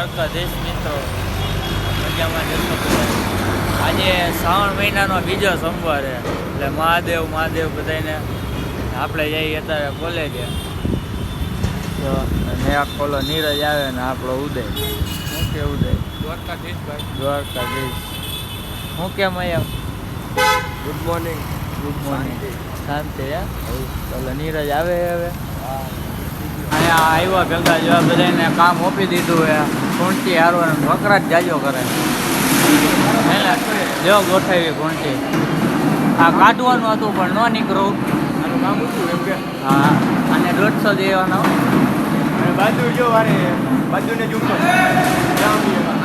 દ્વારકાધીશ મિત્રો, મજામાં જશો બધા. આજે શ્રાવણ મહિનાનો બીજો સોમવાર છે એટલે મહાદેવ બધાને આપણે જઈએ અત્યારે કોલેજે. તો મેં ખોલો નીરજ આવે ને આપણો ઉદય. શું કે ઉદય? દ્વારકાધીશ ભાઈ. દ્વારકાધીશ. હું કેમ અહીંયા? Good morning. શાંતિ હે? ચાલો નીરજ આવે હવે. અહીંયા આવ્યા ભેગા જેવા બધાને કામ આપી દીધું હે. ઘૂંટી હારવાનું વકરા જ જાજો કરે એને જો ગોઠવી ઘૂંટી. આ કાઢવાનું હતું પણ ન નીકળું. આનું કામ હતું એમ કે હા, અને 150 દેવાનો. અને બાજુ જો વારે બાજુને જુમતો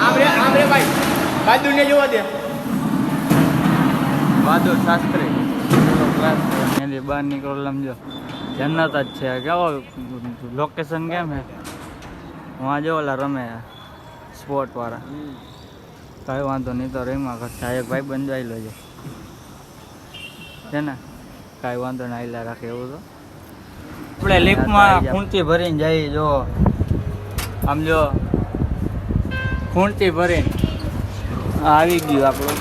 આમ રે ભાઈ, બાજુને જોવા દે. બહાદુર શાસ્ત્રી ક્લાસ એની બહાર નીકળો લમજો. જન્નત જ છે. કેવો લોકેશન કેમ હે? વાં જો ઓલા રમે સ્પોર્ટ વાળા. કઈ વાંધો નહીં, તો રહીમાં કરતા એક ભાઈ બંધાઈ લો છે ને. કાંઈ વાંધો ના આયલા રાખે એવું તો. આપણે લિફ્ટમાં ખૂંટી ભરીને જઈએ. જો આમ જો ખૂંટી ભરીને આવી ગયું આપણું.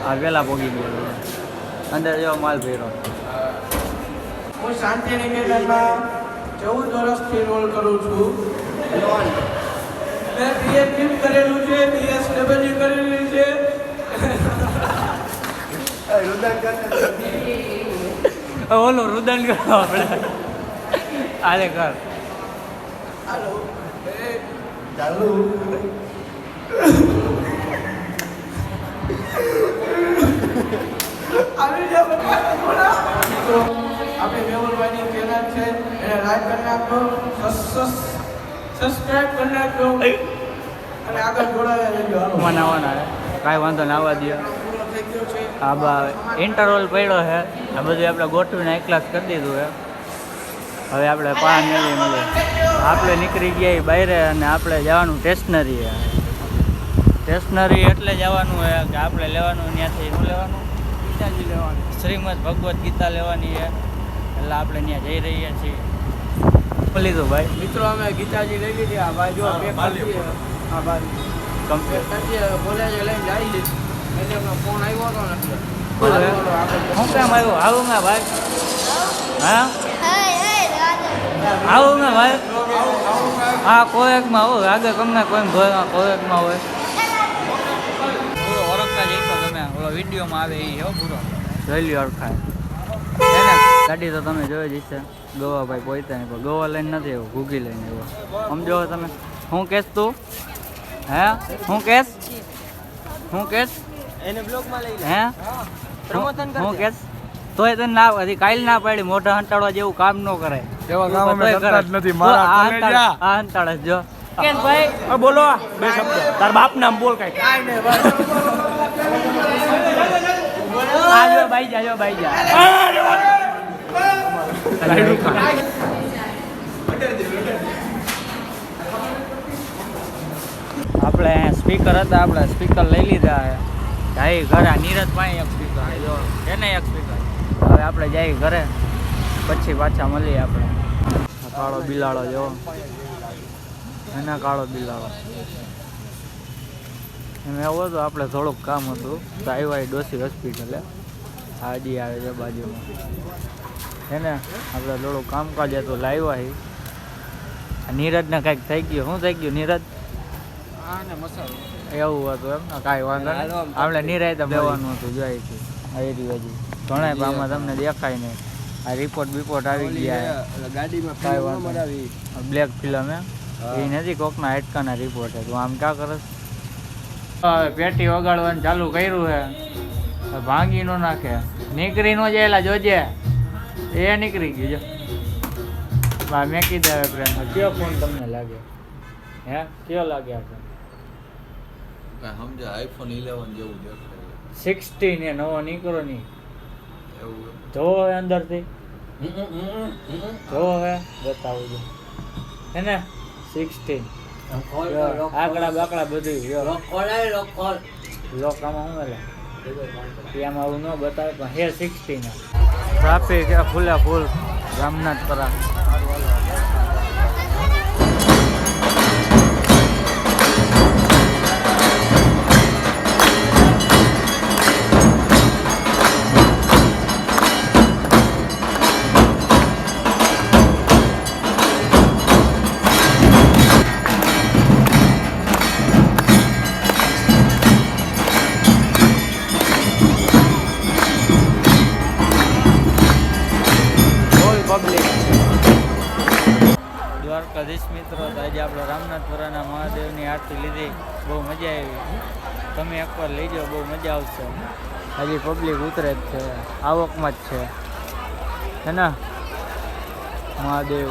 આ વેલા પોગી ગયો. અંદર જો માલ ભર્યો. હું શાંતિ નિકેતનમાં 14 વર્ષથી રોલ કરું છું. મેં પીએચડી કરેલું છે, પીએસડબલ્યુ કરેલું છે. ઓલું રુદન કરો આપણે. આલે કર. હાલો ચાલુ. આવી જાવ થોડા. આપણે મેહુલભાઈની ચેનલ છે એને લાઈક કરી નાખો, સબસ્ક્રાઇબ કરી નાખો અને આગળ જોડાયા રહેજો. હાલો મનાવવાના કાંઈ વાંધો ના આવવા દે. પૂરો થઈ ગયો છે. આ બા ઇન્ટરવલ પડ્યો છે. આ બધું આપણે ગોઠવીને એક ક્લાસ કરી દીધું છે. હવે આપણે પાન મળે આપણે નીકળી ગયા બહાર અને આપણે જવાનું સ્ટેશનરી. સ્ટેશનરી એટલે જવાનું છે કે આપણે લેવાનું ત્યાંથી શું લેવાનું? ગીતાજી લેવાનું. શ્રીમદ ભગવદ્ ગીતા લેવાની છે એટલે આપણે ત્યાં જઈ રહ્યા છીએ. લીધું ભાઈ મિત્રો અમે ગીતાજી લઈ લીધી. આ ભાઈ જો પેક કરી આ ભાઈ કમ્પ્લીટ. કોલેજે લઈને જાય છે એટલે એમનો ફોન આવ્યો હતો ને એટલે હું કેમ આવ્યું? આવું મેં ભાઈ. હા આવું મેં ભાઈ. હા કોએકમાં આવું. આગળ ગમે કોઈ કોએકમાં હોય. પૂરો ઓળખતા જઈશો તમે. ઓલો વિડીયોમાં આવે એ હો પૂરો જોઈ લ્યો ઓળખાય છે ને. ગાડી તો તમે જોઈ જ છે. ગોવા ભાઈ પહોંચતા નહીં પણ ગોવા લઈને નથી એવું, ઘૂગી લઈને એવો. સમજો તમે. હું કેસ તું? હે હું કેસ? એને બ્લોગમાં લઈ લે. હે હું કેસ? તોય તને ના હજી કાલ ના પાડી. મોઢા હંટાડવા જેવું કામ ન કરે. એવા કામ અમે કરતા જ નથી. મારા કલેજા આ હંટાડે જ જો. કેન ભાઈ બોલો બે શબ્દ. તાર બાપ નામ બોલ કઈ. આજો ભાઈ જા. આપણે સ્પીકર હતા, આપણે સ્પીકર લઈ લીધા છે. જાય ઘરે. નીરજ પાસે એક સ્પીકર જો એને એક સ્પીકર. હવે આપણે જઈએ ઘરે, પછી પાછા મળીએ આપણે. કાળો બિલાડો જો એના કાળો બિલાડો એમ એવું હતું. આપણે થોડુંક કામ હતું તો આવ્યા ડોસી હોસ્પિટલે. હાજી આવે છે બાજુમાં છે ને. આપણે થોડું કામકાજ હતું લાવ્યા. નીરજને કાંઈક થઈ ગયું. શું થઈ ગયું નીરજ? એવું હતું એમ ને. કાંઈ વાંધો નહીં. આપણે નિરાયતે દેવાનું હતું. જોઈ છે હજી ઘણા આમાં તમને દેખાય નહીં. આ રિપોર્ટ આવી ગયા ગાડીમાં કાંઈ વાંધો નહીં. બ્લેક ફિલ્મ એ નથી કોકના હાડકાના રિપોર્ટ છે. તું આમ ક્યાં કરસ? હવે પેટી વગાડવાનું ચાલુ કર્યું છે. ભાંગી નો નાખે. નીકળી નો જાય જોજે. એ નીકળી ગયું જો. બા મેં કીધું હવે પ્રેમ કયો ફોન તમને લાગે? હે કયો લાગે આપણે? સમજા આઈફોન 11 જેવું દેખાય. 16 ને નવો નીકળો નહીં. એવું જોવો હવે અંદરથી. જોવો હવે બતાવું છું હે ને. 16 આકડા બાકડા બધું લોક આમાં શું એટલે આમાં આવું ન બતાવે પણ હે 16. ટ્રાફિક ફૂલે ફૂલ રામનાથપરા. પબ્લિક દ્વારકાધીશ મિત્રો. તો આજે આપણે રામનાથપુરાના મહાદેવની આરતી લીધી, બહુ મજા આવી. તમે એકવાર લઈ જાઓ, બહુ મજા આવશે. હજી પબ્લિક ઉતરે જ છે, આવકમાં જ છે ને મહાદેવ.